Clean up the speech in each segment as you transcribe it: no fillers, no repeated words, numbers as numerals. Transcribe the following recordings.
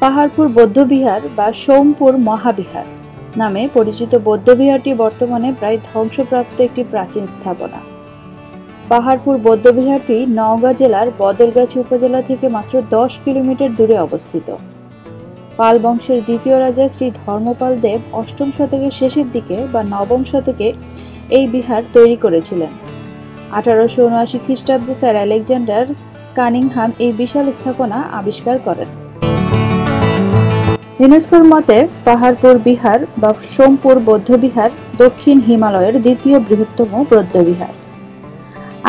পাহাড়পুর বৌদ্ধবিহার বা সোমপুর মহাবিহার নামে পরিচিত বৌদ্ধবিহারটি বর্তমানে প্রায় ধ্বংসপ্রাপ্ত একটি প্রাচীন স্থাপনা। পাহাড়পুর বৌদ্ধবিহারটি নওগাঁ জেলার বদলগাছি উপজেলা থেকে মাত্র 10 কিলোমিটার দূরে অবস্থিত। পাল বংশের দ্বিতীয় রাজা শ্রী ধর্মপাল দেব অষ্টম শতকের শেষের দিকে বা নবম শতকে এই বিহার তৈরি করেছিলেন। 1879 খ্রিস্টাব্দে স্যার আলেকজান্ডার কানিংহাম এই বিশাল স্থাপনা আবিষ্কার করেন। ইউনেস্কোর মতে পাহাড়পুর বিহার বা সোমপুর বৌদ্ধবিহার দক্ষিণ হিমালয়ের দ্বিতীয় বৃহত্তম বৌদ্ধবিহার।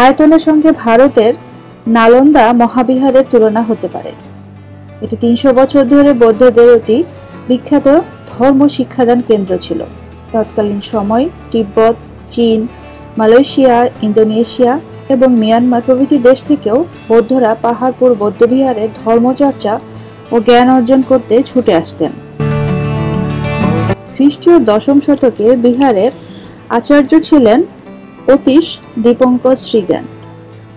আয়তনের সঙ্গে ভারতের নালন্দা মহাবিহারের তুলনা হতে পারে। এটি 300 বছর ধরে বৌদ্ধদের অতি বিখ্যাত ধর্ম শিক্ষাদান কেন্দ্র ছিল। তৎকালীন সময় তিব্বত, চীন, মালয়েশিয়া, ইন্দোনেশিয়া এবং মিয়ানমার প্রভৃতি দেশ থেকেও বৌদ্ধরা পাহাড়পুর বৌদ্ধবিহারে ধর্মচর্চা ও জ্ঞান অর্জন করতে ছুটে আসতেন। খ্রিস্টীয় 10ম শতকে বিহারের আচার্য ছিলেন অতীশ দীপঙ্কর শ্রীজ্ঞান।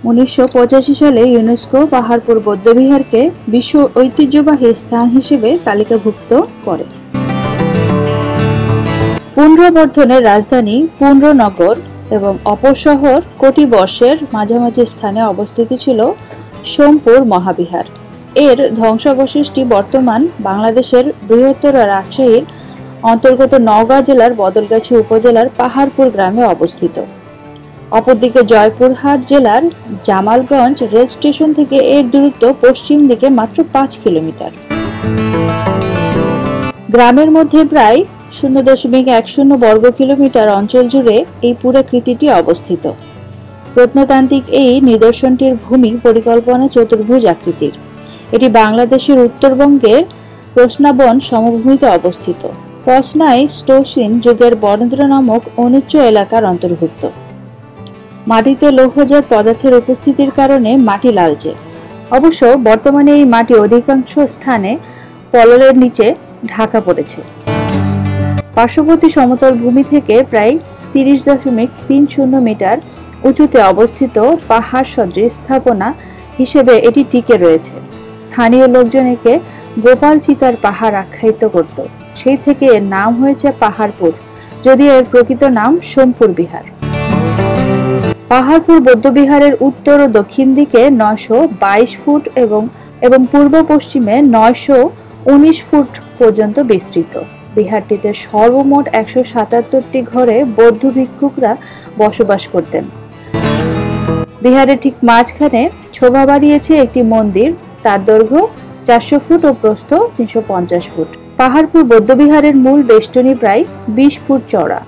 1985 সালে ইউনেস্কো পাহাড়পুর বৌদ্ধবিহারকে বিশ্ব ঐতিহ্যবাহী স্থান হিসেবে তালিকাভুক্ত করে। পুন্ড্রবর্ধনের রাজধানী পুন্ড্রনগর এবং অপর শহর কটিবর্ষের মাঝামাঝি স্থানে অবস্থিত ছিল সোমপুর মহাবিহার। এর ধ্বংসাবশেষটি বর্তমান বাংলাদেশের বৃহত্তর রাজশাহীর অন্তর্গত নওগাঁ জেলার বদলগাছি উপজেলার পাহাড়পুর গ্রামে অবস্থিত। অপরদিকে জয়পুরহাট জেলার জামালগঞ্জ রেল স্টেশন থেকে এর দূরত্ব পশ্চিম দিকে মাত্র 5 কিলোমিটার। গ্রামের মধ্যে প্রায় 0.10 বর্গ কিলোমিটার অঞ্চল জুড়ে এই পুরাকৃতিটি অবস্থিত। প্রত্নতান্ত্রিক এই নিদর্শনটির ভূমি পরিকল্পনা চতুর্ভুজ আকৃতির। এটি বাংলাদেশের উত্তরবঙ্গের প্রশ্নাবন সমভূমিতে অবস্থিত। পসনাই স্টোসিন যুগের বরেন্দ্র নামক অনুচ্চ এলাকার অন্তর্ভুক্ত। মাটিতে লৌহজাত পদার্থের উপস্থিতির কারণে মাটি লালচে। অবশ্য বর্তমানে এই মাটি অধিকাংশ স্থানে পললের নিচে ঢাকা পড়েছে। পার্শ্ববর্তী সমতল ভূমি থেকে প্রায় 30.30 মিটার উঁচুতে অবস্থিত পাহাড় সদৃশ স্থাপনা হিসেবে এটি টিকে রয়েছে। স্থানীয় লোকজন একে গোপাল চিতার পাহাড় আখ্যায়িত করত। সেই থেকে এর নাম হয়েছে পাহাড়পুর, যদিও এর প্রকৃত নাম সোমপুর বিহার। পাহাড়পুর বৌদ্ধবিহারের উত্তর ও দক্ষিণ দিকে 922 ফুট এবং পূর্ব পশ্চিমে 919 ফুট পর্যন্ত বিস্তৃত। বিহারটিতে সর্বমোট 177টি ঘরে বৌদ্ধ ভিক্ষুকরা বসবাস করতেন। বিহারের ঠিক মাঝখানে শোভা বাড়িয়েছে একটি মন্দির। তার দৈর্ঘ্য 400 ফুট ও প্রস্থ 350 ফুট। পাহাড়পুর বৌদ্ধবিহারের মূল বেষ্টনী প্রায় 20 ফুট চওড়া।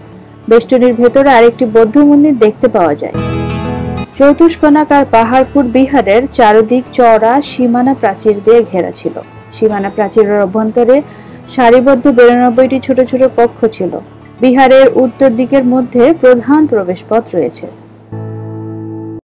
বেষ্টনীর ভেতরে আরেকটি বৌদ্ধ মন্দির দেখতে পাওয়া যায়। চতুষ্কোণাকার পাহাড়পুর বিহারের চারদিক চওড়া সীমানা প্রাচীর দিয়ে ঘেরা ছিল। সীমানা প্রাচীরের অভ্যন্তরে সারিবদ্ধ 92টি ছোট ছোট কক্ষ ছিল। বিহারের উত্তর দিকের মধ্যে প্রধান প্রবেশপথ রয়েছে।